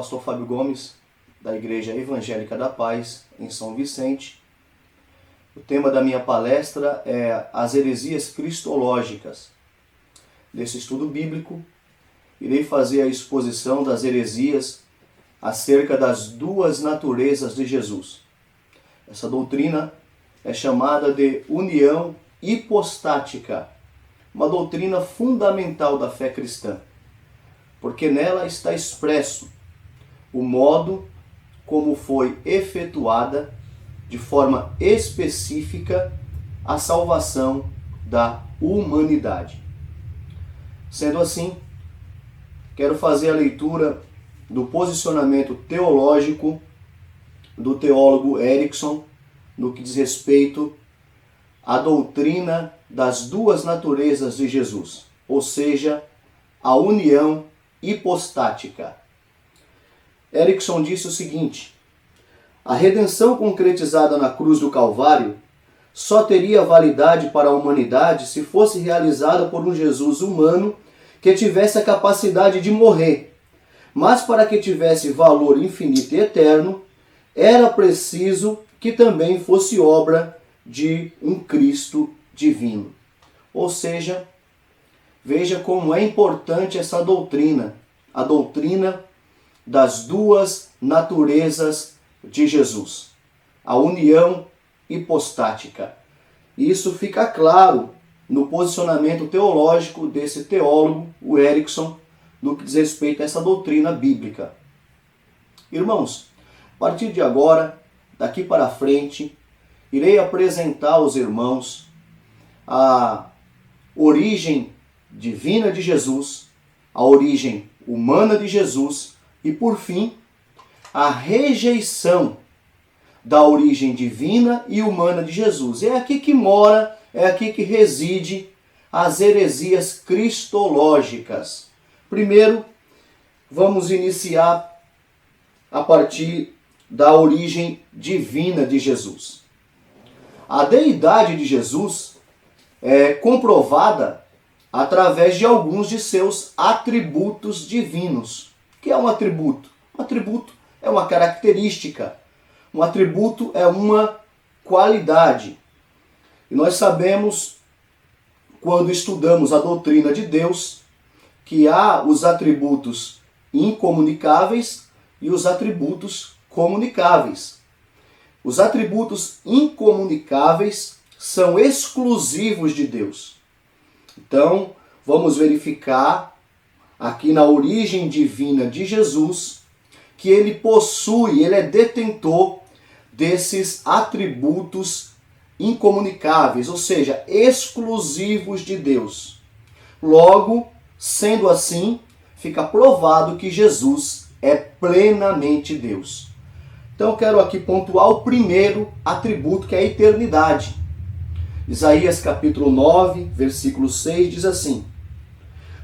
pastor Fábio Gomes, da Igreja Evangélica da Paz, em São Vicente. O tema da minha palestra é as heresias cristológicas. Nesse estudo bíblico, irei fazer a exposição das heresias acerca das duas naturezas de Jesus. Essa doutrina é chamada de união hipostática, uma doutrina fundamental da fé cristã, porque nela está expresso o modo como foi efetuada de forma específica a salvação da humanidade. Sendo assim, quero fazer a leitura do posicionamento teológico do teólogo Erickson no que diz respeito à doutrina das duas naturezas de Jesus, ou seja, a união hipostática. Erickson disse o seguinte: a redenção concretizada na cruz do Calvário só teria validade para a humanidade se fosse realizada por um Jesus humano que tivesse a capacidade de morrer. Mas para que tivesse valor infinito e eterno, era preciso que também fosse obra de um Cristo divino. Ou seja, veja como é importante essa doutrina, a doutrina das duas naturezas de Jesus, a união hipostática. Isso fica claro no posicionamento teológico desse teólogo, o Erickson, no que diz respeito a essa doutrina bíblica. Irmãos, a partir de agora, daqui para frente, irei apresentar aos irmãos a origem divina de Jesus, a origem humana de Jesus e, por fim, a rejeição da origem divina e humana de Jesus. É aqui que mora, é aqui que reside as heresias cristológicas. Primeiro, vamos iniciar a partir da origem divina de Jesus. A deidade de Jesus é comprovada através de alguns de seus atributos divinos. O que é um atributo? Um atributo é uma característica. Um atributo é uma qualidade. E nós sabemos, quando estudamos a doutrina de Deus, que há os atributos incomunicáveis e os atributos comunicáveis. Os atributos incomunicáveis são exclusivos de Deus. Então, vamos verificar aqui na origem divina de Jesus que ele possui, ele é detentor desses atributos incomunicáveis, ou seja, exclusivos de Deus. Logo, sendo assim, fica provado que Jesus é plenamente Deus. Então eu quero aqui pontuar o primeiro atributo, que é a eternidade. Isaías capítulo 9, versículo 6 diz assim: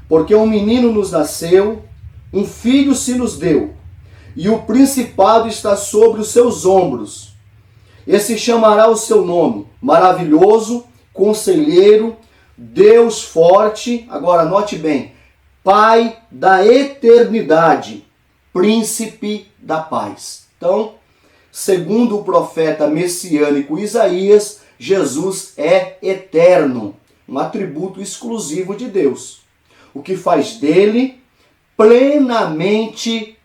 porque um menino nos nasceu, um filho se nos deu, e o principado está sobre os seus ombros. Esse chamará o seu nome, Maravilhoso, Conselheiro, Deus Forte, agora note bem, Pai da Eternidade, Príncipe da Paz. Então, segundo o profeta messiânico Isaías, Jesus é eterno, um atributo exclusivo de Deus, o que faz dele plenamente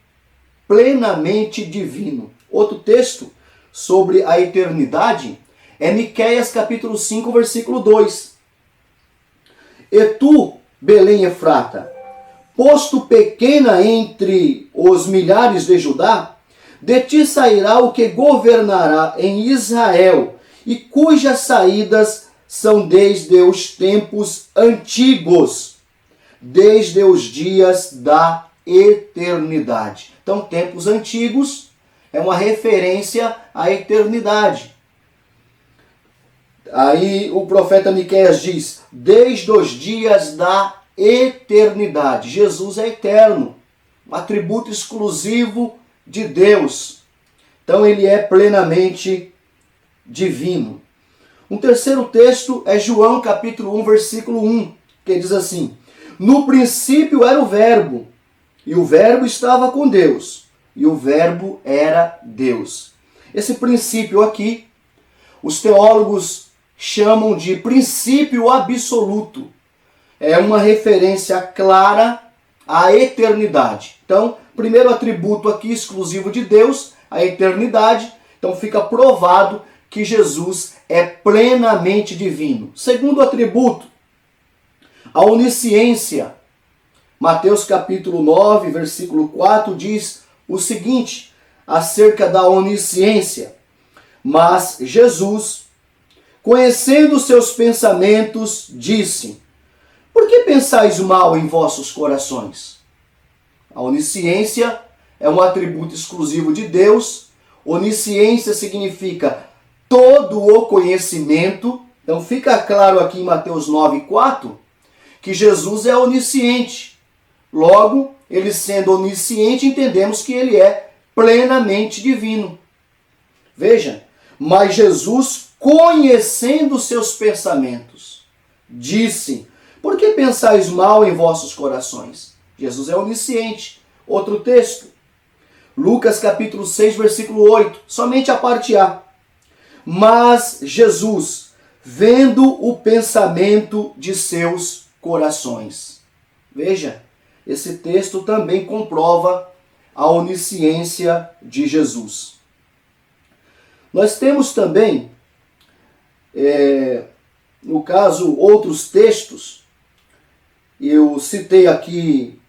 divino. Outro texto sobre a eternidade é Miqueias capítulo 5, versículo 2. E tu, Belém Efrata, posto pequena entre os milhares de Judá, de ti sairá o que governará em Israel, e cujas saídas são desde os tempos antigos, desde os dias da eternidade. Então, tempos antigos é uma referência à eternidade. Aí o profeta Miqueias diz, desde os dias da eternidade. Jesus é eterno, um atributo exclusivo de Deus. Então ele é plenamente divino. Um terceiro texto é João capítulo 1, versículo 1, que diz assim: no princípio era o Verbo, e o Verbo estava com Deus, e o Verbo era Deus. Esse princípio aqui, os teólogos chamam de princípio absoluto. É uma referência clara à eternidade. Então, primeiro atributo aqui exclusivo de Deus, a eternidade. Então fica provado que Jesus é plenamente divino. Segundo atributo, a onisciência. Mateus capítulo 9, versículo 4 diz o seguinte acerca da onisciência. Mas Jesus, conhecendo seus pensamentos, disse: por que pensais mal em vossos corações? A onisciência é um atributo exclusivo de Deus. Onisciência significa todo o conhecimento. Então fica claro aqui em Mateus 9:4 que Jesus é onisciente. Logo, ele sendo onisciente, entendemos que ele é plenamente divino. Veja, mas Jesus, conhecendo seus pensamentos, disse: por que pensais mal em vossos corações? Jesus é onisciente. Outro texto, Lucas capítulo 6, versículo 8, somente a parte A. Mas Jesus, vendo o pensamento de seus corações. Veja, esse texto também comprova a onisciência de Jesus. Nós temos também, no caso, outros textos. Eu citei aqui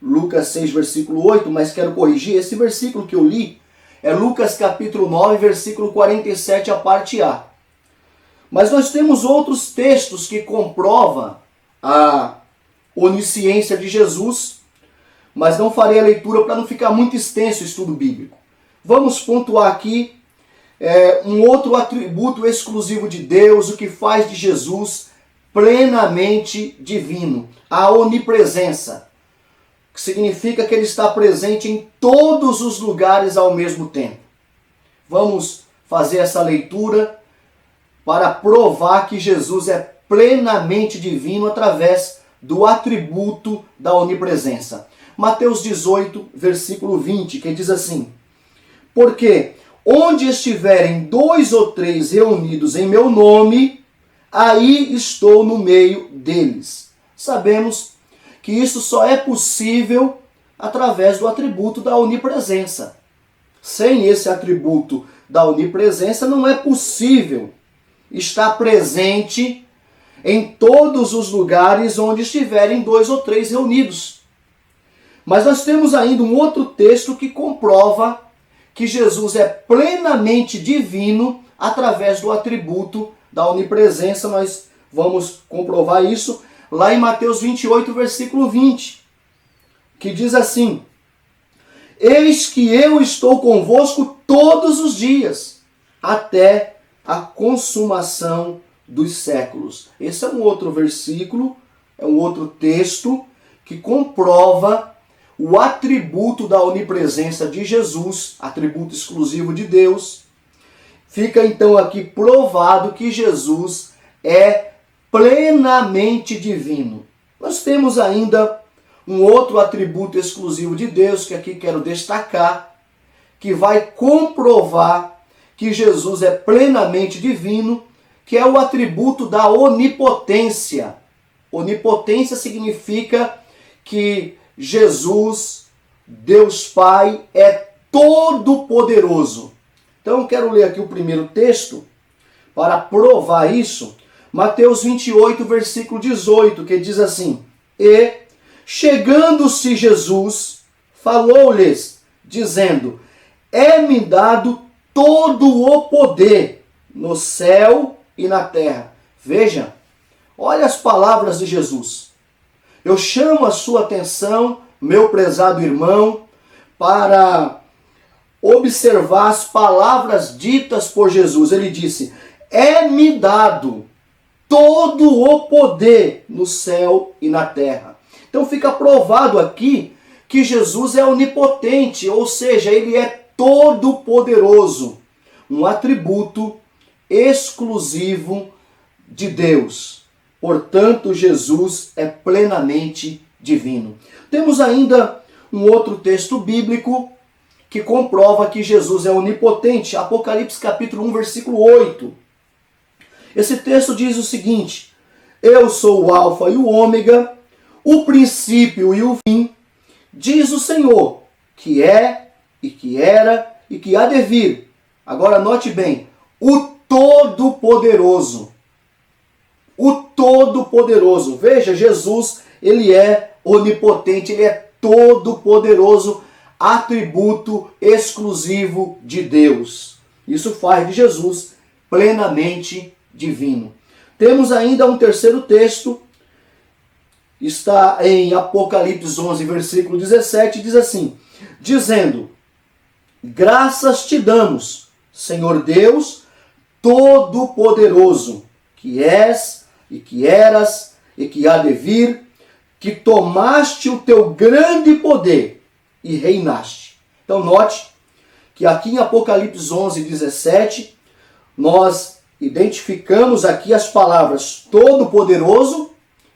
Lucas 6, versículo 8, mas quero corrigir. Esse versículo que eu li é Lucas capítulo 9, versículo 47, a parte A. Mas nós temos outros textos que comprovam a onisciência de Jesus, mas não farei a leitura para não ficar muito extenso o estudo bíblico. Vamos pontuar aqui um outro atributo exclusivo de Deus, o que faz de Jesus plenamente divino, a onipresença, que significa que ele está presente em todos os lugares ao mesmo tempo. Vamos fazer essa leitura para provar que Jesus é plenamente divino através do atributo da onipresença. Mateus 18, versículo 20, que diz assim: porque onde estiverem 2 ou 3 reunidos em meu nome, aí estou no meio deles. Sabemos que isso só é possível através do atributo da onipresença. Sem esse atributo da onipresença, não é possível estar presente em todos os lugares onde estiverem 2 ou 3 reunidos. Mas nós temos ainda um outro texto que comprova que Jesus é plenamente divino através do atributo da onipresença. Nós vamos comprovar isso lá em Mateus 28, versículo 20, que diz assim: eis que eu estou convosco todos os dias, até a consumação dos séculos. Esse é um outro versículo, é um outro texto que comprova o atributo da onipresença de Jesus, atributo exclusivo de Deus. Fica então aqui provado que Jesus é plenamente divino. Nós temos ainda um outro atributo exclusivo de Deus, que aqui quero destacar, que vai comprovar que Jesus é plenamente divino, que é o atributo da onipotência. Onipotência significa que Jesus, Deus Pai, é todo-poderoso. Então eu quero ler aqui o primeiro texto para provar isso. Mateus 28, versículo 18, que diz assim: e, chegando-se Jesus, falou-lhes, dizendo: é-me dado todo o poder no céu e na terra. Veja, olha as palavras de Jesus. Eu chamo a sua atenção, meu prezado irmão, para observar as palavras ditas por Jesus. Ele disse: é-me dado todo o poder no céu e na terra. Então fica provado aqui que Jesus é onipotente, ou seja, ele é todo poderoso, um atributo exclusivo de Deus. Portanto, Jesus é plenamente divino. Temos ainda um outro texto bíblico que comprova que Jesus é onipotente. Apocalipse capítulo 1, versículo 8. Esse texto diz o seguinte: eu sou o alfa e o ômega, o princípio e o fim, diz o Senhor, que é, e que era, e que há de vir. Agora note bem, o Todo-Poderoso. O Todo-Poderoso. Veja, Jesus, ele é onipotente, ele é todo-poderoso, atributo exclusivo de Deus. Isso faz de Jesus plenamente divino. Temos ainda um terceiro texto, está em Apocalipse 11, versículo 17, diz assim: dizendo, graças te damos, Senhor Deus Todo-Poderoso, que és, e que eras, e que há de vir, que tomaste o teu grande poder e reinaste. Então note que aqui em Apocalipse 11, 17, nós identificamos aqui as palavras todo-poderoso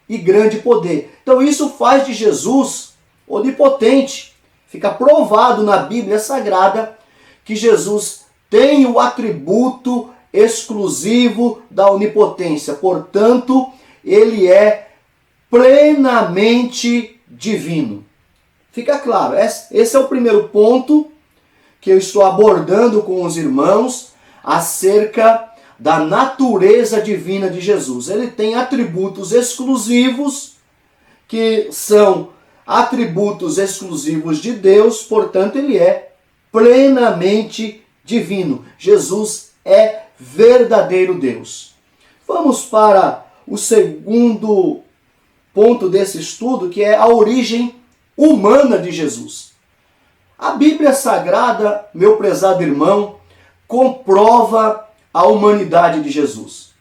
e grande poder. Então isso faz de Jesus onipotente. Fica provado na Bíblia Sagrada que Jesus tem o atributo exclusivo da onipotência. Portanto, ele é plenamente divino. Fica claro, esse é o primeiro ponto que eu estou abordando com os irmãos acerca da natureza divina de Jesus. Ele tem atributos exclusivos que são atributos exclusivos de Deus, portanto ele é plenamente divino. Jesus é verdadeiro Deus. Vamos para o segundo ponto desse estudo, que é a origem humana de Jesus. A Bíblia Sagrada, meu prezado irmão, comprova a humanidade de Jesus.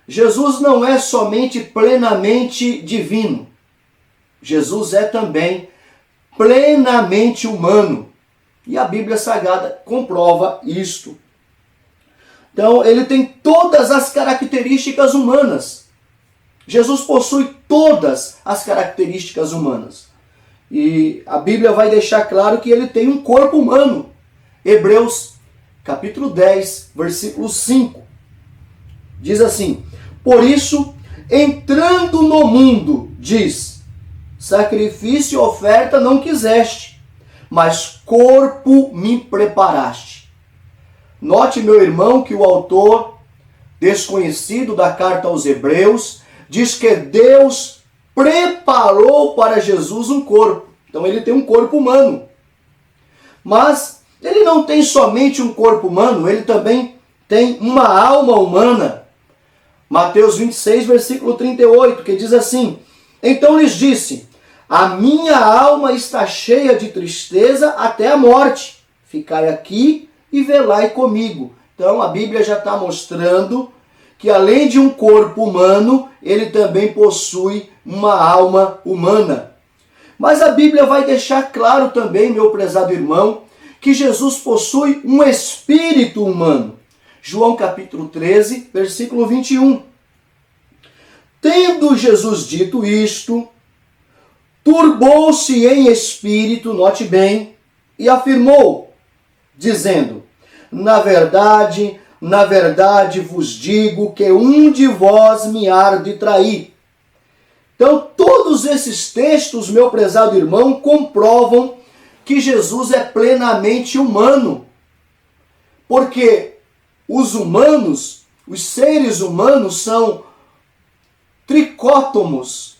Jesus não é somente plenamente divino. Jesus é também plenamente humano. E a Bíblia Sagrada comprova isto. Então, ele tem todas as características humanas. Jesus possui todas as características humanas. E a Bíblia vai deixar claro que ele tem um corpo humano. Hebreus capítulo 10, versículo 5. Diz assim: por isso, entrando no mundo, diz, sacrifício e oferta não quiseste, mas corpo me preparaste. Note, meu irmão, que o autor desconhecido da carta aos Hebreus diz que Deus preparou para Jesus um corpo. Então ele tem um corpo humano. Mas ele não tem somente um corpo humano, ele também tem uma alma humana. Mateus 26, versículo 38, que diz assim: então lhes disse, a minha alma está cheia de tristeza até a morte. Ficai aqui e velai comigo. Então a Bíblia já está mostrando que além de um corpo humano, ele também possui uma alma humana. Mas a Bíblia vai deixar claro também, meu prezado irmão, que Jesus possui um espírito humano. João capítulo 13, versículo 21. Tendo Jesus dito isto, turbou-se em espírito, note bem, e afirmou, dizendo, na verdade vos digo que um de vós me há de trair. Então, todos esses textos, meu prezado irmão, comprovam que Jesus é plenamente humano. Porque os humanos, os seres humanos são tricótomos.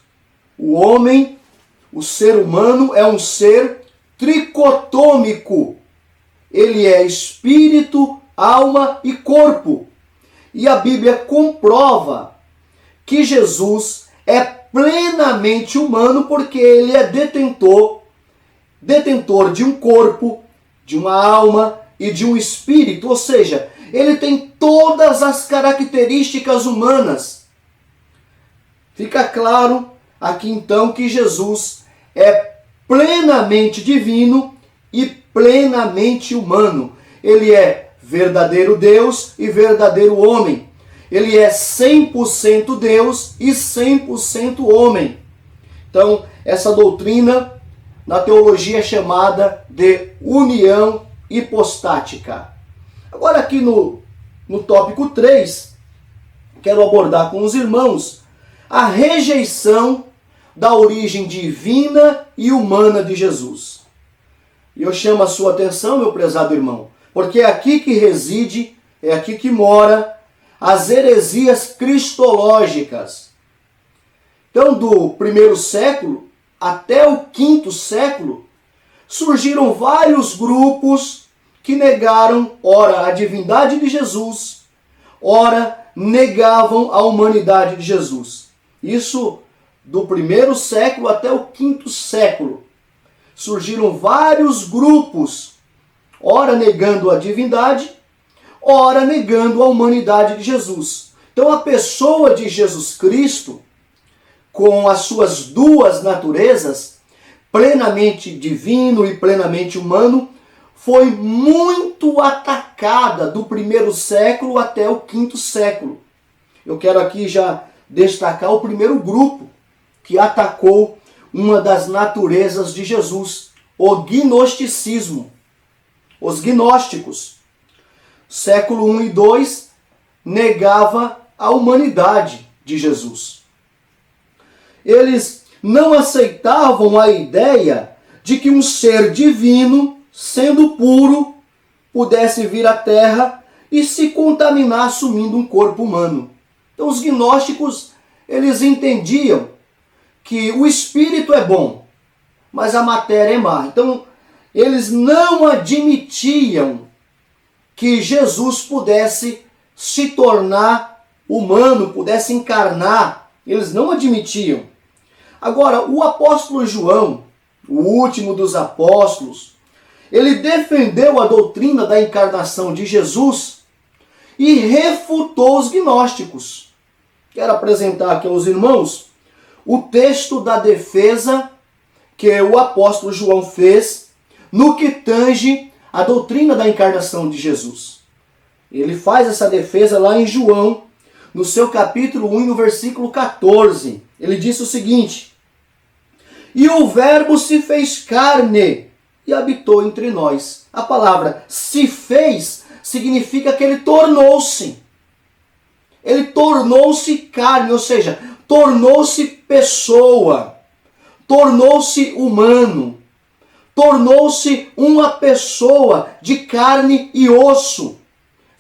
O homem, o ser humano, é um ser tricotômico. Ele é espírito, alma e corpo. E a Bíblia comprova que Jesus é plenamente humano porque ele é detentor de um corpo, de uma alma e de um espírito. Ou seja, ele tem todas as características humanas. Fica claro aqui então que Jesus é plenamente divino e plenamente humano. Ele é verdadeiro Deus e verdadeiro homem. Ele é 100% Deus e 100% homem. Então, essa doutrina na teologia é chamada de união hipostática. Agora aqui no tópico 3, quero abordar com os irmãos a rejeição da origem divina e humana de Jesus. E eu chamo a sua atenção, meu prezado irmão, porque é aqui que reside, é aqui que mora as heresias cristológicas. Então, do primeiro século até o quinto século, surgiram vários grupos que negaram, ora, a divindade de Jesus, ora, negavam a humanidade de Jesus. Isso do primeiro século até o quinto século. Surgiram vários grupos, ora negando a divindade, ora negando a humanidade de Jesus. Então a pessoa de Jesus Cristo, com as suas duas naturezas, plenamente divino e plenamente humano, foi muito atacada do primeiro século até o quinto século. Eu quero aqui já destacar o primeiro grupo que atacou uma das naturezas de Jesus, o gnosticismo. Os gnósticos, século 1 e 2, negava a humanidade de Jesus. Eles não aceitavam a ideia de que um ser divino, sendo puro, pudesse vir à Terra e se contaminar assumindo um corpo humano. Então os gnósticos, eles entendiam que o espírito é bom, mas a matéria é má. Então eles não admitiam que Jesus pudesse se tornar humano, pudesse encarnar. Eles não admitiam. Agora, o apóstolo João, o último dos apóstolos, ele defendeu a doutrina da encarnação de Jesus e refutou os gnósticos. Quero apresentar aqui aos irmãos o texto da defesa que o apóstolo João fez no que tange a doutrina da encarnação de Jesus. Ele faz essa defesa lá em João, no seu capítulo 1, no versículo 14. Ele disse o seguinte: "E o Verbo se fez carne e habitou entre nós." A palavra "se fez" significa que ele tornou-se. Ele tornou-se carne, ou seja, tornou-se pessoa, tornou-se humano, tornou-se uma pessoa de carne e osso.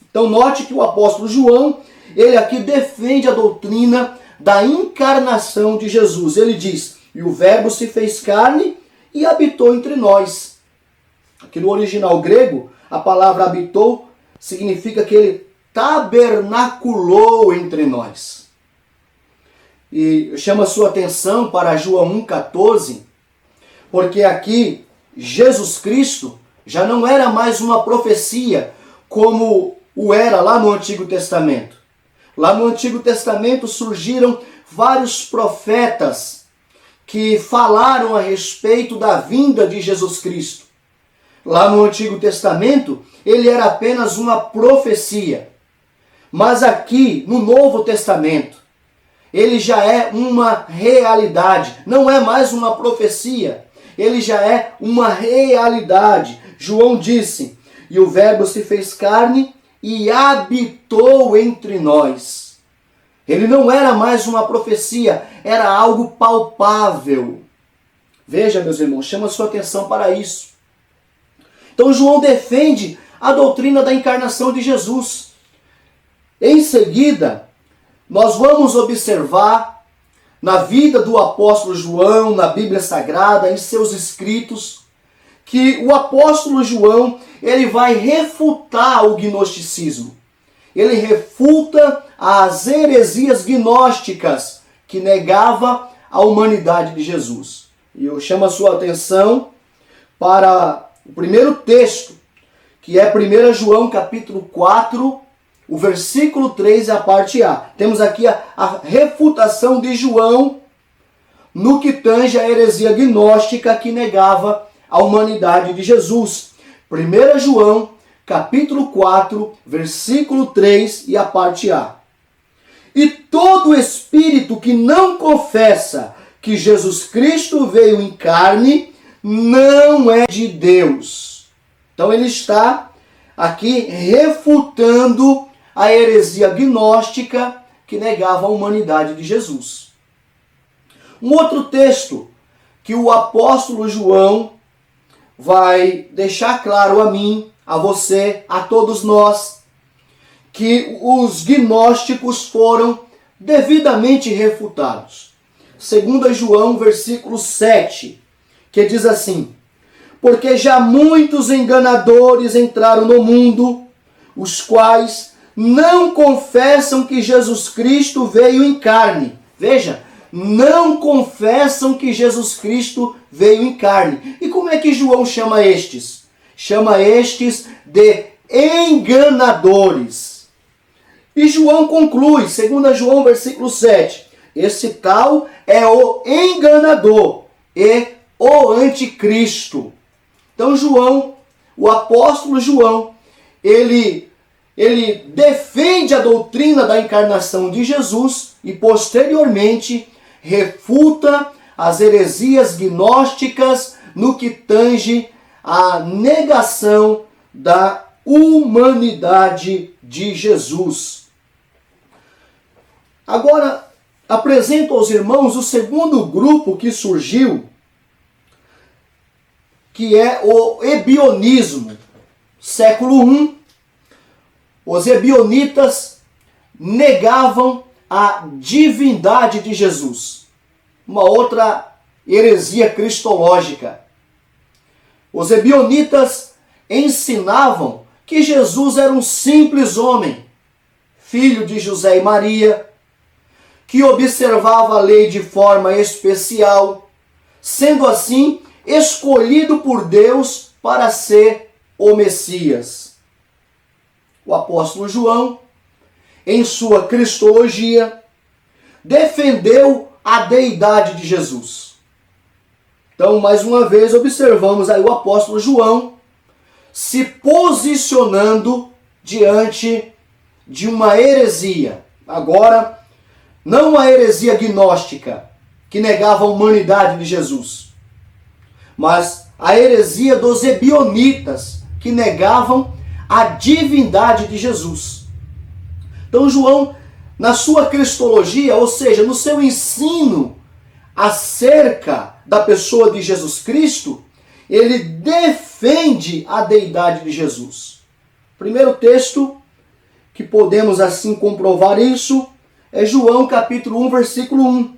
Então note que o apóstolo João, ele aqui defende a doutrina da encarnação de Jesus. Ele diz: "E o Verbo se fez carne e habitou entre nós." Aqui no original grego, a palavra habitou significa que ele tabernaculou entre nós. E eu chamo a sua atenção para João 1,14, porque aqui Jesus Cristo já não era mais uma profecia como o era lá no Antigo Testamento. Lá no Antigo Testamento surgiram vários profetas que falaram a respeito da vinda de Jesus Cristo. Lá no Antigo Testamento, ele era apenas uma profecia. Mas aqui, no Novo Testamento, ele já é uma realidade. Não é mais uma profecia. Ele já é uma realidade. João disse: "E o Verbo se fez carne e habitou entre nós." Ele não era mais uma profecia, era algo palpável. Veja, meus irmãos, chama a sua atenção para isso. Então João defende a doutrina da encarnação de Jesus. Em seguida, nós vamos observar na vida do apóstolo João, na Bíblia Sagrada, em seus escritos, que o apóstolo João, ele vai refutar o gnosticismo. Ele refuta as heresias gnósticas que negava a humanidade de Jesus. E eu chamo a sua atenção para o primeiro texto, que é 1 João capítulo 4, o versículo 3 e a parte A. Temos aqui a refutação de João no que tange a heresia gnóstica que negava a humanidade de Jesus. 1 João capítulo 4, versículo 3 e a parte A. "E todo espírito que não confessa que Jesus Cristo veio em carne não é de Deus. Então ele está aqui refutando a heresia gnóstica que negava a humanidade de Jesus. Um outro texto que o apóstolo João vai deixar claro a mim, a você, a todos nós, que os gnósticos foram devidamente refutados. 2 João, versículo 7, que diz assim: porque já muitos enganadores entraram no mundo, os quais não confessam que Jesus Cristo veio em carne. Veja, não confessam que Jesus Cristo veio em carne. E como é que João chama estes? Chama estes de enganadores. E João conclui, 2 João, versículo 7, esse tal é o enganador e o anticristo. Então João, o apóstolo João, ele defende a doutrina da encarnação de Jesus e posteriormente refuta as heresias gnósticas no que tange à negação da humanidade de Jesus. Agora, apresento aos irmãos o segundo grupo que surgiu, que é o ebionismo. Século I, os ebionitas negavam a divindade de Jesus. Uma outra heresia cristológica. Os ebionitas ensinavam que Jesus era um simples homem, filho de José e Maria, que observava a lei de forma especial, sendo assim escolhido por Deus para ser o Messias. O apóstolo João, em sua cristologia, defendeu a deidade de Jesus. Então, mais uma vez, observamos aí o apóstolo João se posicionando diante de uma heresia. Agora, não a heresia gnóstica, que negava a humanidade de Jesus, mas a heresia dos ebionitas, que negavam a divindade de Jesus. Então João, na sua cristologia, ou seja, no seu ensino acerca da pessoa de Jesus Cristo, ele defende a deidade de Jesus. Primeiro texto que podemos assim comprovar isso é João capítulo 1, versículo 1,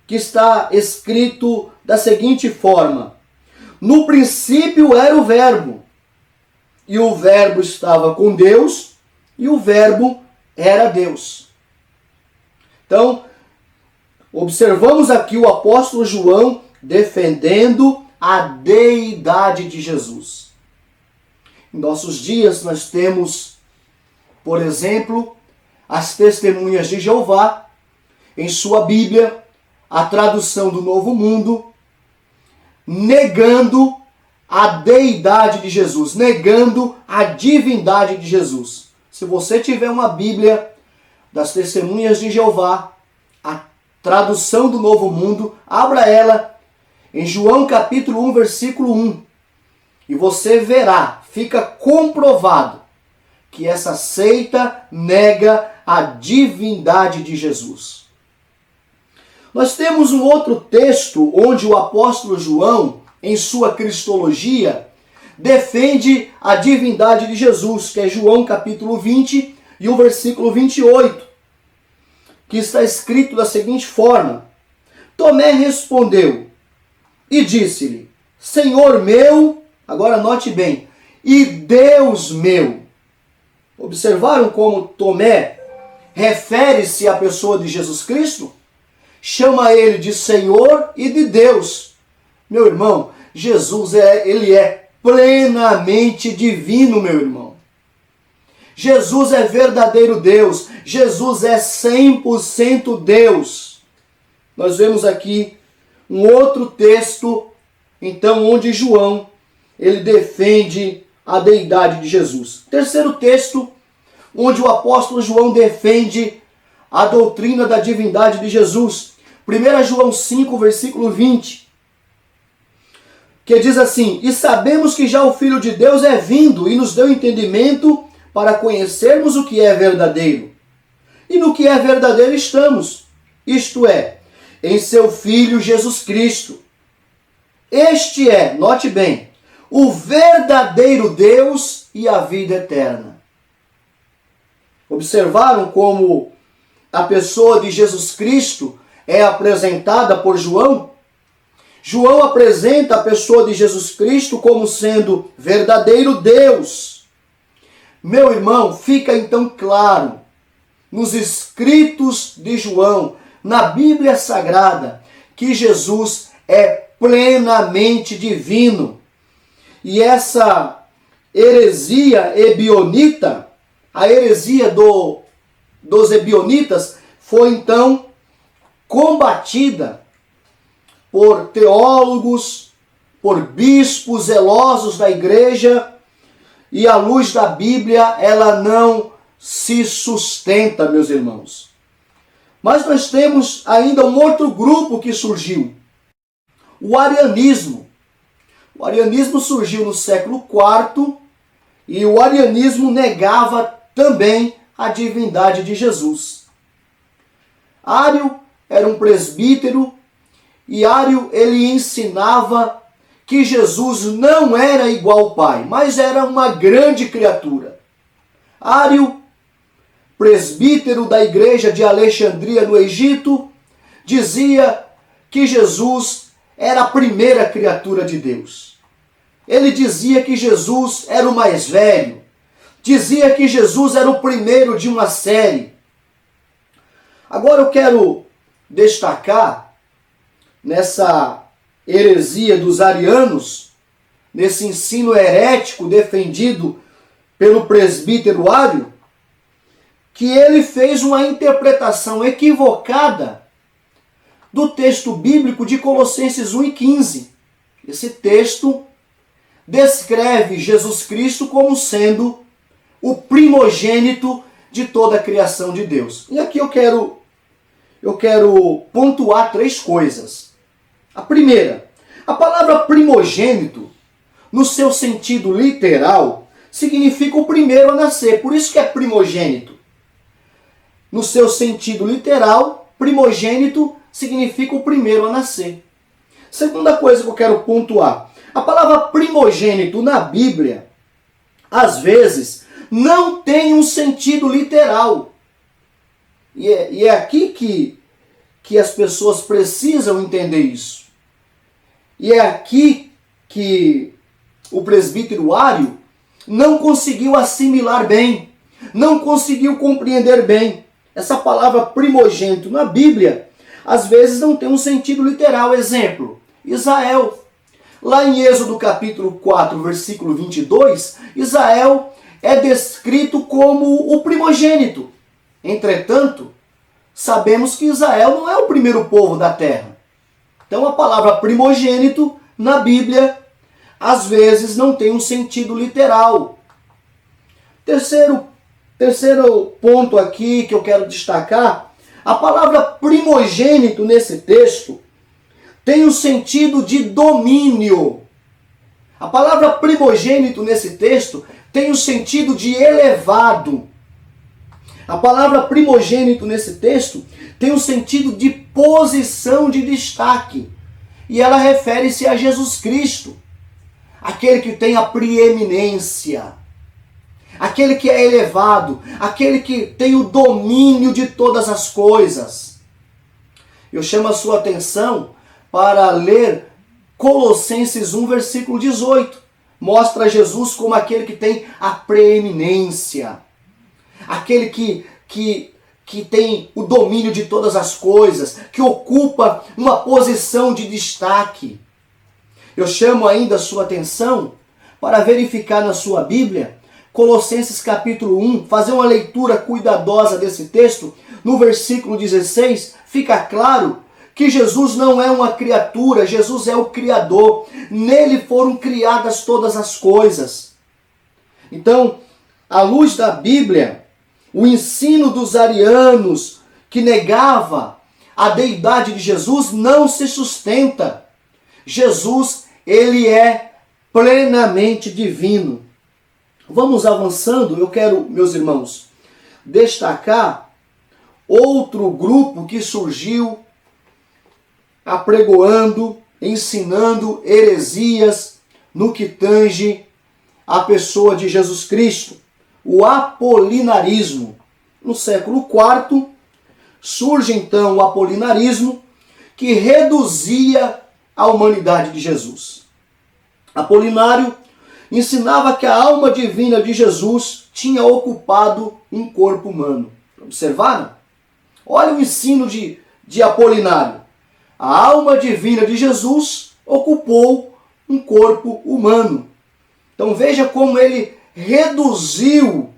que está escrito da seguinte forma: no princípio era o Verbo, e o Verbo estava com Deus, e o Verbo era Deus. Então, observamos aqui o apóstolo João defendendo a deidade de Jesus. Em nossos dias nós temos, por exemplo, as Testemunhas de Jeová, em sua Bíblia, a tradução do Novo Mundo, negando a deidade de Jesus, negando a divindade de Jesus. Se você tiver uma Bíblia das Testemunhas de Jeová, a tradução do Novo Mundo, abra ela em João capítulo 1, versículo 1. E você verá, fica comprovado, que essa seita nega a divindade de Jesus. Nós temos um outro texto onde o apóstolo João, em sua cristologia, defende a divindade de Jesus, que é João capítulo 20 e o versículo 28, que está escrito da seguinte forma: Tomé respondeu e disse-lhe: Senhor meu, agora note bem, e Deus meu. Observaram como Tomé refere-se à pessoa de Jesus Cristo? Chama ele de Senhor e de Deus. Meu irmão, Jesus ele é plenamente divino, meu irmão. Jesus é verdadeiro Deus. Jesus é 100% Deus. Nós vemos aqui um outro texto, então, onde João, ele defende a deidade de Jesus. Terceiro texto, onde o apóstolo João defende a doutrina da divindade de Jesus. 1 João 5, versículo 20. que diz assim: e sabemos que já o Filho de Deus é vindo e nos deu entendimento para conhecermos o que é verdadeiro. E no que é verdadeiro estamos, isto é, em seu Filho Jesus Cristo. Este é, note bem, o verdadeiro Deus e a vida eterna. Observaram como a pessoa de Jesus Cristo é apresentada por João? João apresenta a pessoa de Jesus Cristo como sendo verdadeiro Deus. Meu irmão, fica então claro, nos escritos de João, na Bíblia Sagrada, que Jesus é plenamente divino. E essa heresia ebionita, a heresia dos ebionitas, foi então combatida por teólogos, por bispos zelosos da igreja, e à luz da Bíblia ela não se sustenta, meus irmãos. Mas nós temos ainda um outro grupo que surgiu, o arianismo. O arianismo surgiu no século IV e o arianismo negava também a divindade de Jesus. Ário era um presbítero e Ário ele ensinava que Jesus não era igual ao Pai, mas era uma grande criatura. Ário, presbítero da igreja de Alexandria no Egito, dizia que Jesus era a primeira criatura de Deus. Ele dizia que Jesus era o mais velho, dizia que Jesus era o primeiro de uma série. Agora eu quero destacar nessa heresia dos arianos, nesse ensino herético defendido pelo presbítero Ário, que ele fez uma interpretação equivocada do texto bíblico de Colossenses 1:15. Esse texto descreve Jesus Cristo como sendo o primogênito de toda a criação de Deus. E aqui eu quero pontuar 3 coisas. A primeira, a palavra primogênito, no seu sentido literal, significa o primeiro a nascer. Por isso que é primogênito. No seu sentido literal, primogênito significa o primeiro a nascer. Segunda coisa que eu quero pontuar. A palavra primogênito na Bíblia, às vezes, não tem um sentido literal. E é aqui que as pessoas precisam entender isso. E é aqui que o presbítero Ário não conseguiu assimilar bem, não conseguiu compreender bem. Essa palavra primogênito na Bíblia, às vezes não tem um sentido literal. Exemplo, Israel. Lá em Êxodo capítulo 4, versículo 22, Israel é descrito como o primogênito. Entretanto, sabemos que Israel não é o primeiro povo da terra. Então a palavra primogênito na Bíblia, às vezes não tem um sentido literal. Terceiro ponto aqui que eu quero destacar, a palavra primogênito nesse texto tem o sentido de domínio. A palavra primogênito nesse texto tem o sentido de elevado. A palavra primogênito nesse texto tem o sentido de posição de destaque. E ela refere-se a Jesus Cristo, aquele que tem a preeminência, aquele que é elevado, aquele que tem o domínio de todas as coisas. Eu chamo a sua atenção para ler Colossenses 1, versículo 18. Mostra Jesus como aquele que tem a preeminência, aquele que tem o domínio de todas as coisas, que ocupa uma posição de destaque. Eu chamo ainda a sua atenção para verificar na sua Bíblia, Colossenses capítulo 1, fazer uma leitura cuidadosa desse texto. No versículo 16, fica claro que Jesus não é uma criatura, Jesus é o Criador. Nele foram criadas todas as coisas. Então, à luz da Bíblia, o ensino dos arianos que negava a deidade de Jesus não se sustenta. Jesus ele é plenamente divino. Vamos avançando, eu quero, meus irmãos, destacar outro grupo que surgiu apregoando, ensinando heresias no que tange a pessoa de Jesus Cristo, o apolinarismo. No século IV, surge então o apolinarismo, que reduzia a humanidade de Jesus. Apolinário ensinava que a alma divina de Jesus tinha ocupado um corpo humano. Observaram? Olha o ensino de Apolinário. A alma divina de Jesus ocupou um corpo humano. Então veja como ele reduziu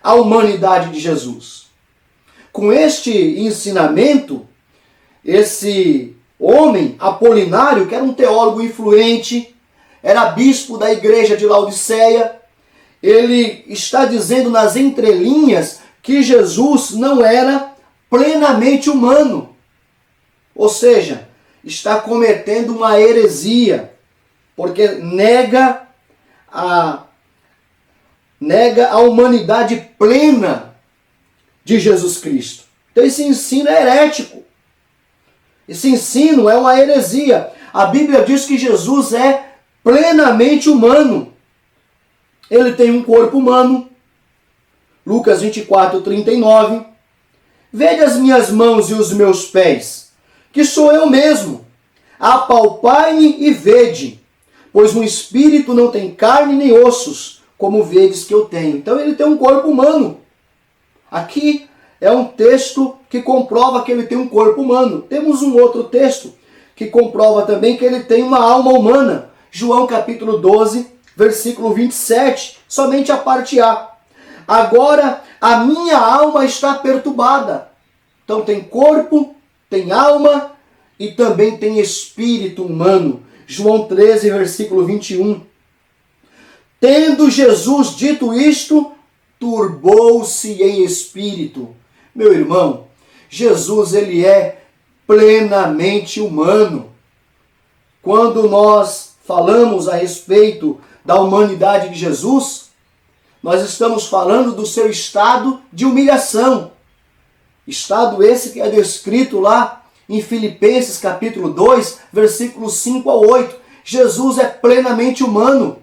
a humanidade de Jesus. Com este ensinamento, esse homem, Apolinário, que era um teólogo influente, era bispo da igreja de Laodiceia, ele está dizendo nas entrelinhas que Jesus não era plenamente humano. Ou seja, está cometendo uma heresia, porque nega a humanidade plena de Jesus Cristo. Então esse ensino é herético. Esse ensino é uma heresia. A Bíblia diz que Jesus é plenamente humano. Ele tem um corpo humano. Lucas 24:39. Vede as minhas mãos e os meus pés, que sou eu mesmo. Apalpai-me e vede, pois no espírito não tem carne nem ossos, como vedes que eu tenho. Então ele tem um corpo humano. Aqui é um texto que comprova que ele tem um corpo humano. Temos um outro texto que comprova também que ele tem uma alma humana. João capítulo 12, versículo 27, somente a parte A. Agora a minha alma está perturbada. Então tem corpo, tem alma e também tem espírito humano. João 13, versículo 21. Tendo Jesus dito isto, turbou-se em espírito. Meu irmão, Jesus ele é plenamente humano. Quando nós falamos a respeito da humanidade de Jesus, nós estamos falando do seu estado de humilhação. Estado esse que é descrito lá em Filipenses capítulo 2, versículos 5 a 8. Jesus é plenamente humano.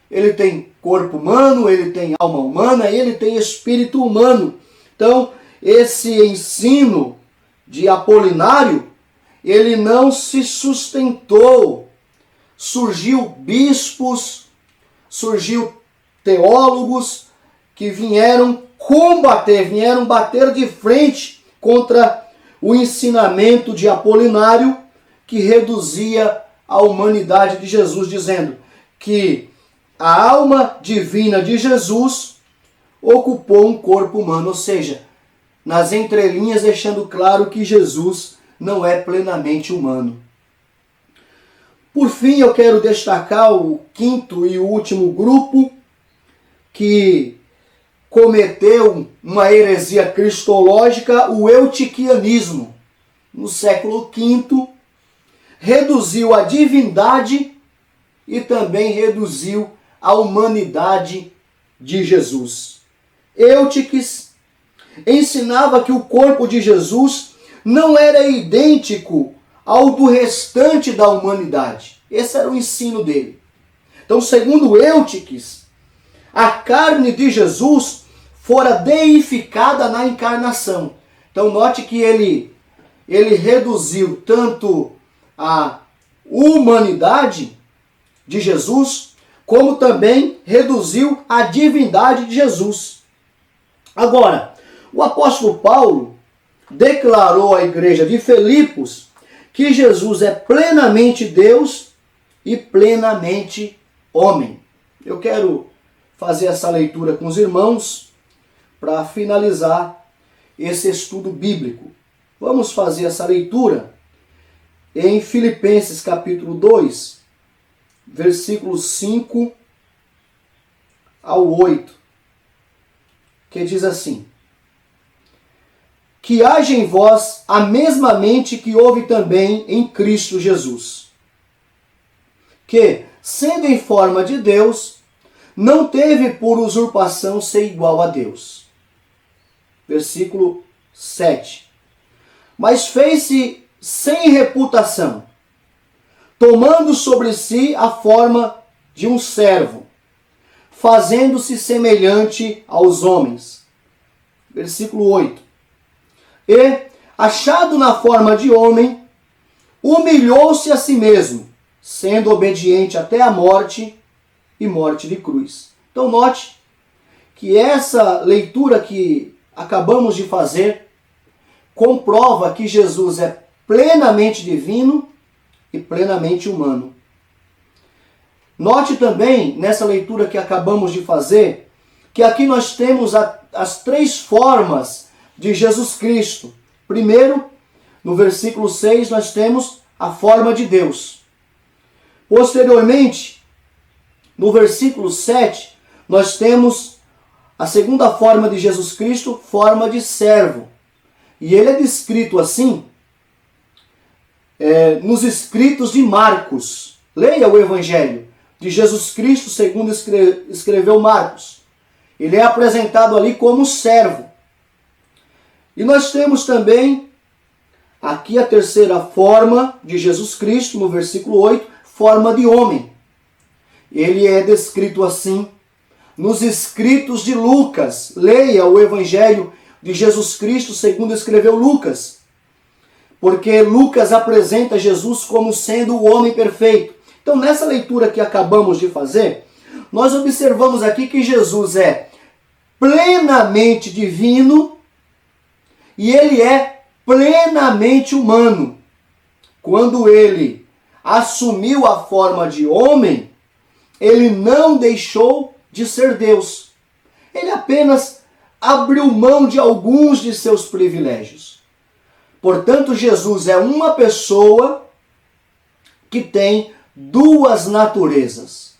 Ele tem corpo humano, ele tem alma humana e ele tem espírito humano. Então, esse ensino de Apolinário, ele não se sustentou. Surgiu bispos, surgiu teólogos que vieram bater de frente contra o ensinamento de Apolinário, que reduzia a humanidade de Jesus, dizendo que a alma divina de Jesus ocupou um corpo humano, ou seja, nas entrelinhas deixando claro que Jesus não é plenamente humano. Por fim, eu quero destacar o quinto e último grupo que cometeu uma heresia cristológica, o eutiquianismo. No século V, reduziu a divindade e também reduziu a humanidade de Jesus. Eutiques ensinava que o corpo de Jesus não era idêntico ao do restante da humanidade. Esse era o ensino dele. Então, segundo Eutiques, a carne de Jesus fora deificada na encarnação. Então, note que ele reduziu tanto a humanidade de Jesus, como também reduziu a divindade de Jesus. Agora, o apóstolo Paulo declarou à igreja de Filipos que Jesus é plenamente Deus e plenamente homem. Eu quero fazer essa leitura com os irmãos para finalizar esse estudo bíblico. Vamos fazer essa leitura em Filipenses capítulo 2, versículos 5 ao 8, que diz assim: que haja em vós a mesma mente que houve também em Cristo Jesus, que, sendo em forma de Deus, não teve por usurpação ser igual a Deus. Versículo 7. Mas fez-se sem reputação, tomando sobre si a forma de um servo, fazendo-se semelhante aos homens. Versículo 8. E, achado na forma de homem, humilhou-se a si mesmo, sendo obediente até a morte e morte de cruz. Então note que essa leitura que acabamos de fazer comprova que Jesus é plenamente divino e plenamente humano. Note também, nessa leitura que acabamos de fazer, que aqui nós temos as três formas de Jesus Cristo. Primeiro, no versículo 6, nós temos a forma de Deus. Posteriormente, no versículo 7, nós temos a segunda forma de Jesus Cristo, forma de servo. E ele é descrito assim nos escritos de Marcos. Leia o Evangelho de Jesus Cristo segundo escreveu Marcos. Ele é apresentado ali como servo. E nós temos também aqui a terceira forma de Jesus Cristo, no versículo 8, forma de homem. Ele é descrito assim nos escritos de Lucas. Leia o Evangelho de Jesus Cristo segundo escreveu Lucas. Porque Lucas apresenta Jesus como sendo o homem perfeito. Então, nessa leitura que acabamos de fazer, nós observamos aqui que Jesus é plenamente divino e ele é plenamente humano. Quando ele assumiu a forma de homem, ele não deixou de ser Deus. Ele apenas abriu mão de alguns de seus privilégios. Portanto, Jesus é uma pessoa que tem duas naturezas.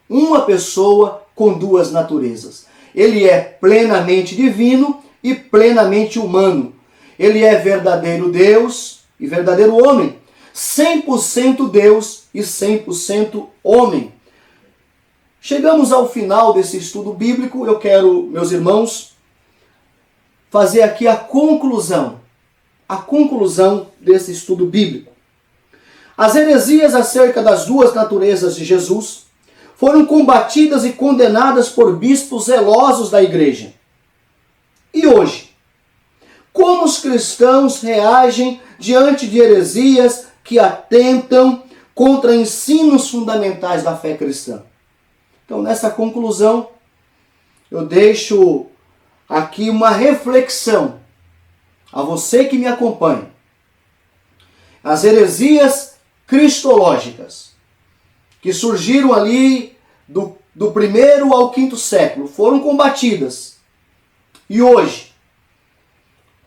Uma pessoa com duas naturezas. Ele é plenamente divino e plenamente humano. Ele é verdadeiro Deus e verdadeiro homem. 100% Deus e 100% homem. Chegamos ao final desse estudo bíblico. Eu quero, meus irmãos, fazer aqui a conclusão desse estudo bíblico. As heresias acerca das duas naturezas de Jesus foram combatidas e condenadas por bispos zelosos da igreja. E hoje, como os cristãos reagem diante de heresias que atentam contra ensinos fundamentais da fé cristã? Então, nessa conclusão, eu deixo aqui uma reflexão a você que me acompanha. As heresias cristológicas que surgiram ali do 1º ao 5º século foram combatidas. E hoje,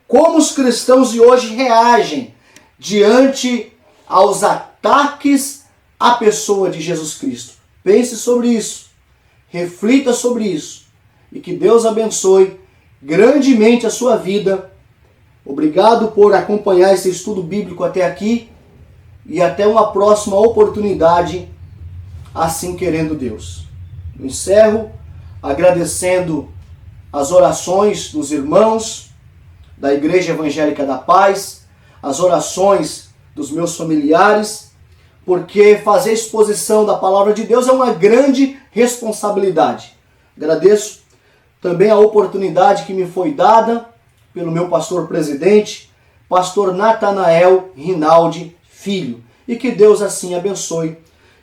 como os cristãos de hoje reagem diante aos ataques à pessoa de Jesus Cristo? Pense sobre isso, reflita sobre isso e que Deus abençoe grandemente a sua vida. Obrigado por acompanhar esse estudo bíblico até aqui e até uma próxima oportunidade, assim querendo Deus. Eu encerro agradecendo as orações dos irmãos da Igreja Evangélica da Paz, as orações dos meus familiares, porque fazer exposição da palavra de Deus é uma grande responsabilidade. Agradeço também a oportunidade que me foi dada pelo meu pastor presidente, pastor Natanael Rinaldi Filho. E que Deus assim abençoe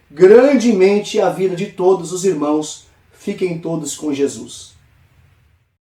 grandemente a vida de todos os irmãos. Fiquem todos com Jesus.